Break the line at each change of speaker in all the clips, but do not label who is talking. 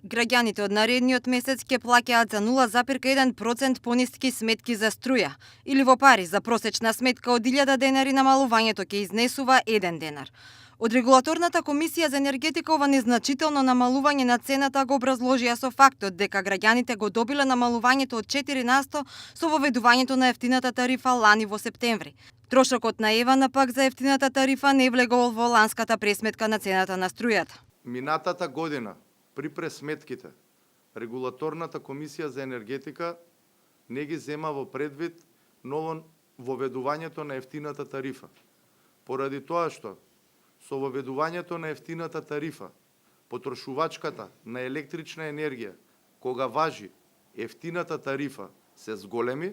Граѓаните од наредниот месец ќе плаќаат за 0,1% пониски сметки за струја, или во пари за просечна сметка од 1000 денари намалувањето ќе изнесува 1 денар. Од Регулаторната комисија за енергетика ова незначително намалување на цената го образложија со фактот дека граѓаните го добиле намалувањето од 4% со воведувањето на ефтината тарифа лани во септември. Трошокот на Евана пак за ефтината тарифа не влегол во ланската пресметка на цената на струјата.
Минатата година при пресметките Регулаторната комисија за енергетика не ги зема во предвид ново воведувањето на ефтината тарифа. Поради тоа што со воведувањето на ефтината тарифа, потрошувачката на електрична енергија, кога важи ефтината тарифа, се зголеми,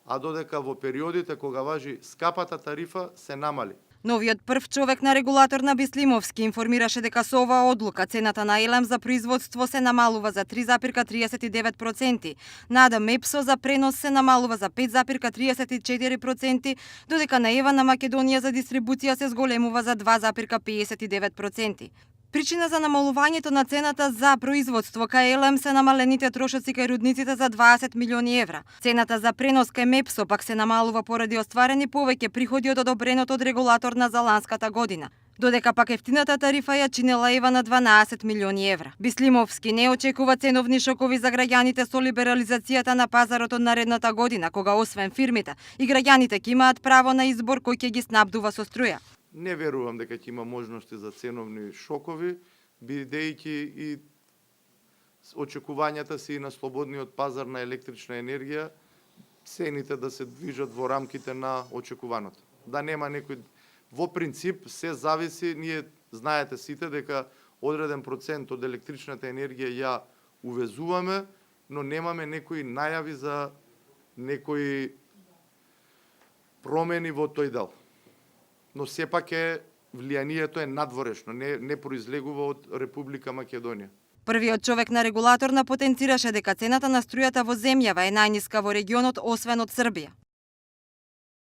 а додека во периодите кога важи скапата тарифа, се намали.
Новиот прв човек на регулатор на Бислимовски информираше дека со оваа одлука цената на елем за производство се намалува за 3,39%, на АДМЕПСО за пренос се намалува за 5,34%, додека на Ева на Македонија за дистрибуција се зголемува за 2,59%. Причина за намалувањето на цената за производство кај елем се намалените трошоци кај рудниците за 20 милиони евра. Цената за пренос кај МЕПСО пак се намалува поради остварени повеќе приходи од одобреното од регулаторна за ланската година. Додека пак ефтината тарифа ја чинела Ева на 12 милиони евра. Бислимовски не очекува ценовни шокови за граѓаните со либерализацијата на пазарот од наредната година, кога освен фирмите и граѓаните ќе имаат право на избор кој ќе ги снабдува со струја.
Не верувам дека ќе има можности за ценовни шокови, бидејќи и очекувањата си на слободниот пазар на електрична енергија, цените да се движат во рамките на очекуваното. Да нема некој... Во принцип, се зависи, ние знаете сите дека одреден процент од електричната енергија ја увезуваме, но немаме некои најави за некои промени во тој дел. Но сепак влијанието е надворешно, не произлегува од Република Македонија.
Првиот човек на регулаторна потенцираше дека цената на струјата во земјава е најниска во регионот освен од Србија.